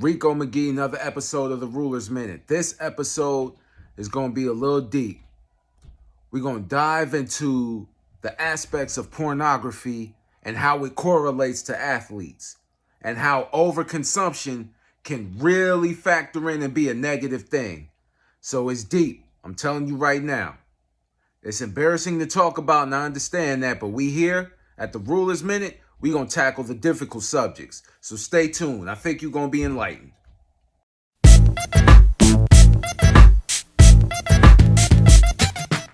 Rico McGee, another episode of the Ruler's Minute. This episode is going to be a little deep. We're going to dive into the aspects of pornography and how it correlates to athletes and how overconsumption can really factor in and be a negative thing. So it's deep. I'm telling you right now. It's embarrassing to talk about, and I understand that, but we here at the Ruler's Minute, we're going to tackle the difficult subjects. So stay tuned. I think you're going to be enlightened.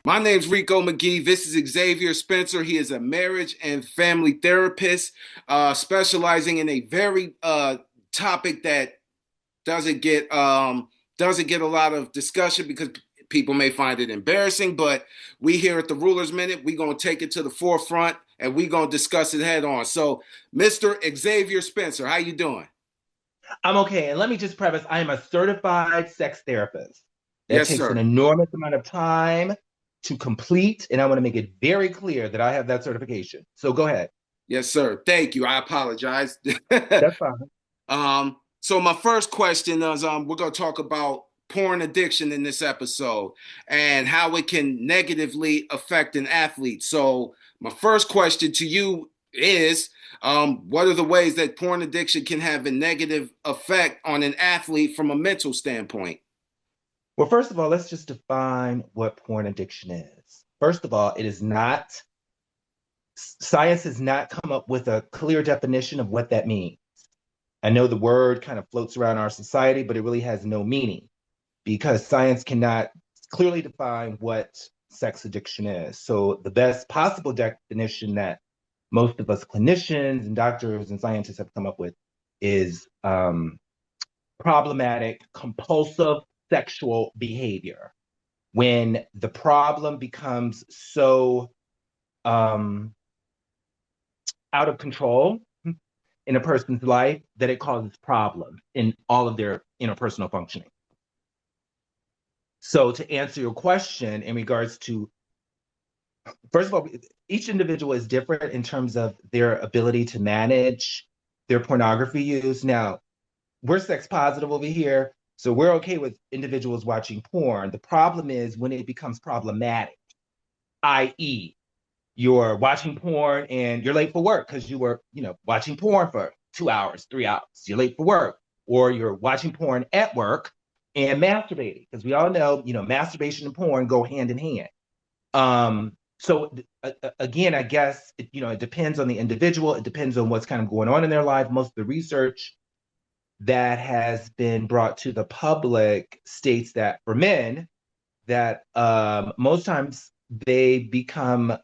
My name's Rico McGee. This is Xavier Spencer. He is a marriage and family therapist, specializing in a very topic that doesn't get a lot of discussion because people may find it embarrassing. But we here at the Ruler's Minute, we're gonna take it to the forefront and we're gonna discuss it head on. So, Mr. Xavier Spencer, how you doing? I'm okay. And let me just preface, I am a certified sex therapist. That Yes, takes sir. an enormous amount of time to complete, and I want to make it very clear that I have that certification. So go ahead. Yes, sir. Thank you. I apologize. That's fine. So my first question is, we're gonna talk about porn addiction in this episode and how it can negatively affect an athlete. So my first question to you is, what are the ways that porn addiction can have a negative effect on an athlete from a mental standpoint? Well, first of all, let's just define what porn addiction is. First of all, it is not, science has not come up with a clear definition of what that means. I know the word kind of floats around our society, but it really has no meaning because science cannot clearly define what sex addiction is. So the best possible definition that most of us clinicians and doctors and scientists have come up with is problematic, compulsive sexual behavior. When the problem becomes so out of control in a person's life that it causes problems in all of their interpersonal functioning. So to answer your question in regards to, first of all, each individual is different in terms of their ability to manage their pornography use. Now, we're sex positive over here, so we're okay with individuals watching porn. The problem is when it becomes problematic, i.e., you're watching porn and you're late for work because you were, watching porn for 2 hours, 3 hours. You're late for work, or you're watching porn at work and masturbating because we all know, masturbation and porn go hand in hand. So again, I guess it depends on the individual. It depends on what's kind of going on in their life. Most of the research that has been brought to the public states that for men, that most times they become,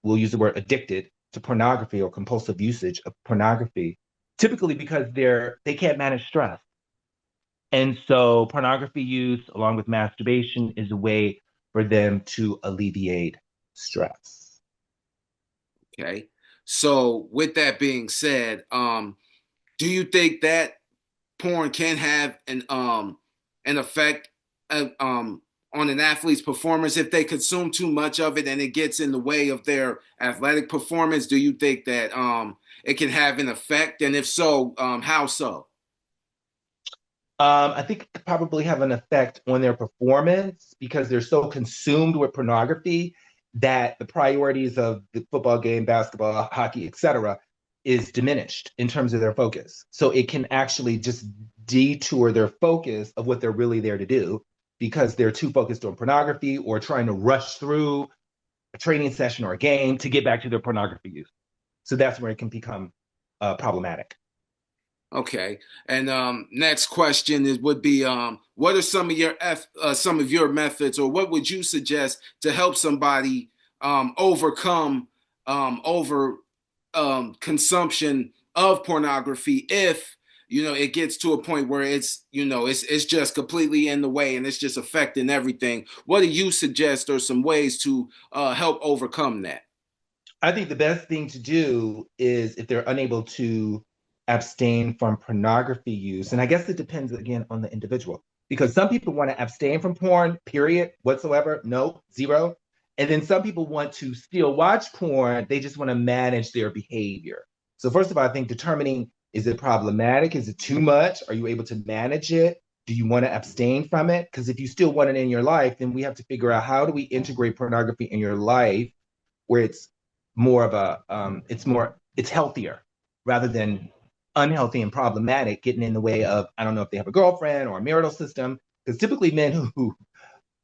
we'll use the word addicted to pornography or compulsive usage of pornography, typically because they can't manage stress. And so pornography use along with masturbation is a way for them to alleviate stress. Okay. So with that being said, do you think that porn can have an effect on an athlete's performance if they consume too much of it and it gets in the way of their athletic performance? Do you think that it can have an effect, and if so, how so? I think it could probably have an effect on their performance because they're so consumed with pornography that the priorities of the football game, basketball, hockey, etc., is diminished in terms of their focus. So it can actually just detour their focus of what they're really there to do because they're too focused on pornography or trying to rush through a training session or a game to get back to their pornography use. So that's where it can become problematic. Okay. And next question would be, what are some of your methods, or what would you suggest to help somebody overcome over consumption of pornography if it gets to a point where it's just completely in the way and it's just affecting everything? What do you suggest are some ways to help overcome that? I think the best thing to do is if they're unable to abstain from pornography use, and I guess it depends again on the individual, because some people want to abstain from porn, period, whatsoever, no, zero. And then some people want to still watch porn, they just want to manage their behavior. So first of all, I think determining Is it problematic? Is it too much? Are you able to manage it? Do you want to abstain from it? Because if you still want it in your life, then we have to figure out how do we integrate pornography in your life where it's more of a it's healthier rather than unhealthy and problematic, getting in the way of, I don't know if they have a girlfriend or a marital system. Because typically men who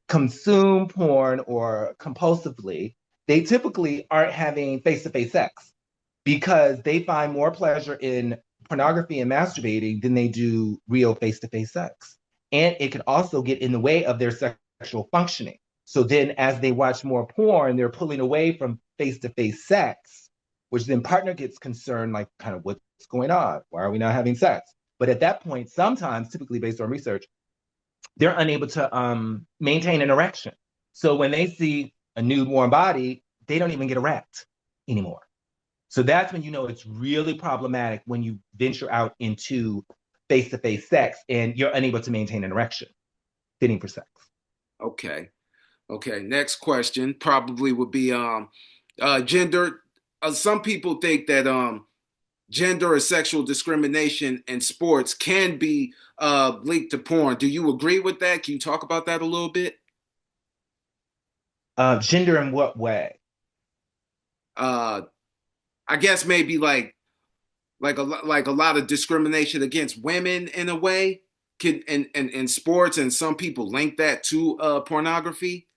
consume porn or compulsively, they typically aren't having face-to-face sex because they find more pleasure in pornography and masturbating than they do real face-to-face sex. And it can also get in the way of their sexual functioning. So then as they watch more porn, they're pulling away from face-to-face sex, which then partner gets concerned, like kind of what's going on? Why are we not having sex? But at that point, sometimes, typically based on research, they're unable to maintain an erection. So when they see a nude, warm body, they don't even get erect anymore. So that's when you know it's really problematic when you venture out into face-to-face sex and you're unable to maintain an erection, fitting for sex. Okay. Okay. Next question probably would be gender. Some people think that gender or sexual discrimination in sports can be linked to porn. Do you agree with that? Can you talk about that a little bit? Gender in what way? Uh, I guess maybe like a lot of discrimination against women in a way can in sports, and some people link that to pornography.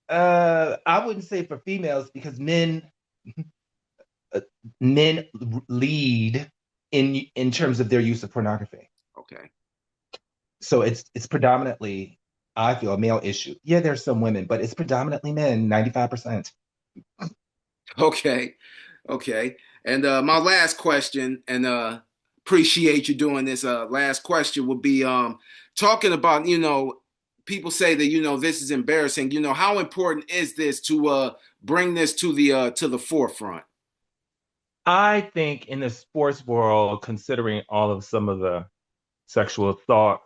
I wouldn't say for females because uh, men lead in terms of their use of pornography. Okay. So it's predominantly, I feel, a male issue. Yeah, there's some women, but it's predominantly men, 95%. Okay. Okay. And my last question, and appreciate you doing this. Last question would be talking about, people say that, this is embarrassing. How important is this to bring this to the forefront? I think in the sports world, considering all of some of the sexual thoughts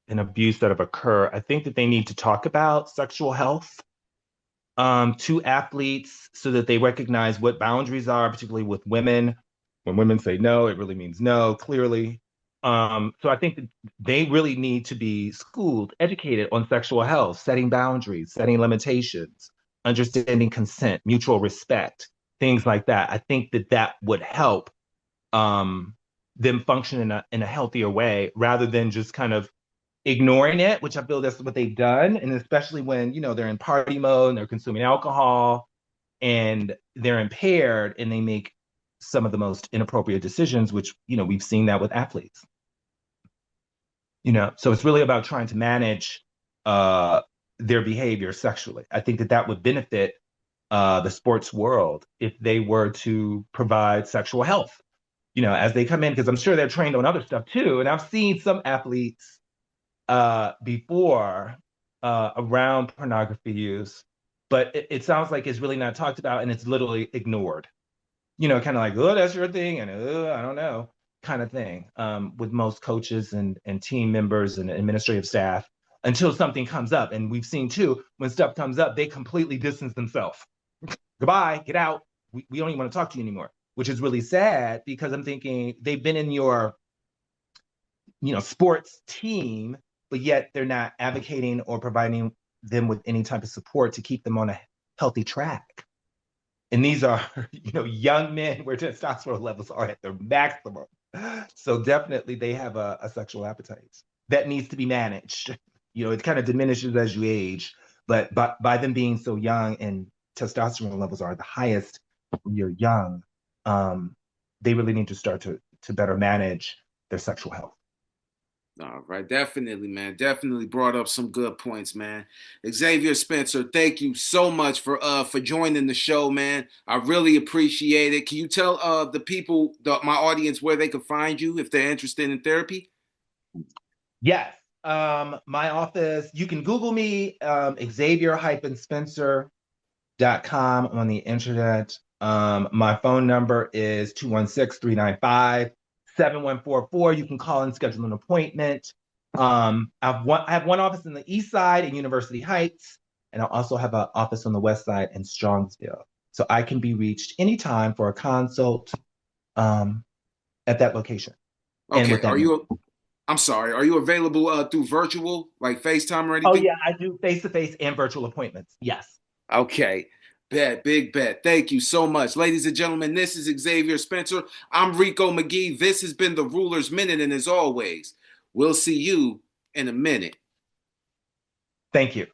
and abuse that have occurred, I think that they need to talk about sexual health to athletes so that they recognize what boundaries are, particularly with women. When women say no, it really means no, clearly. So I think that they really need to be schooled, educated on sexual health, setting boundaries, setting limitations, understanding consent, mutual respect, things like that. I think that that would help um, them function in a healthier way rather than just kind of ignoring it, which I feel that's what they've done. And especially when, they're in party mode and they're consuming alcohol and they're impaired and they make some of the most inappropriate decisions, which, we've seen that with athletes. So it's really about trying to manage uh, their behavior sexually. I think that that would benefit the sports world if they were to provide sexual health, as they come in, because I'm sure they're trained on other stuff too. And I've seen some athletes before around pornography use, but it sounds like it's really not talked about and it's literally ignored. Kind of like, oh, that's your thing, and I don't know, kind of thing. With most coaches and team members and administrative staff, until something comes up, and we've seen too when stuff comes up, they completely distance themselves. Goodbye, get out. We don't even want to talk to you anymore, which is really sad because I'm thinking they've been in your sports team, but yet they're not advocating or providing them with any type of support to keep them on a healthy track. And these are, young men where testosterone levels are at their maximum. So definitely they have a sexual appetite that needs to be managed. It kind of diminishes as you age, but by them being so young and testosterone levels are the highest when you're young, they really need to start to better manage their sexual health. All right, definitely, man. Definitely brought up some good points, man. Xavier Spencer, thank you so much for joining the show, man. I really appreciate it. Can you tell the people, my audience, where they can find you if they're interested in therapy? Yes. My office, you can Google me, Xavier-Spencer.com on the internet. My phone number is 216-395-7144. You can call and schedule an appointment. I have one office in the East Side in University Heights, and I also have an office on the West Side in Strongsville. So I can be reached anytime for a consult. at that location and Okay. with that name. I'm sorry. Are you available through virtual, like FaceTime or Oh anything? yeah, I do face-to-face and virtual appointments. Yes. Okay. Bet, big bet. Thank you so much. Ladies and gentlemen, this is Xavier Spencer. I'm Rico McGee. This has been the Ruler's Minute, and as always, we'll see you in a minute. Thank you.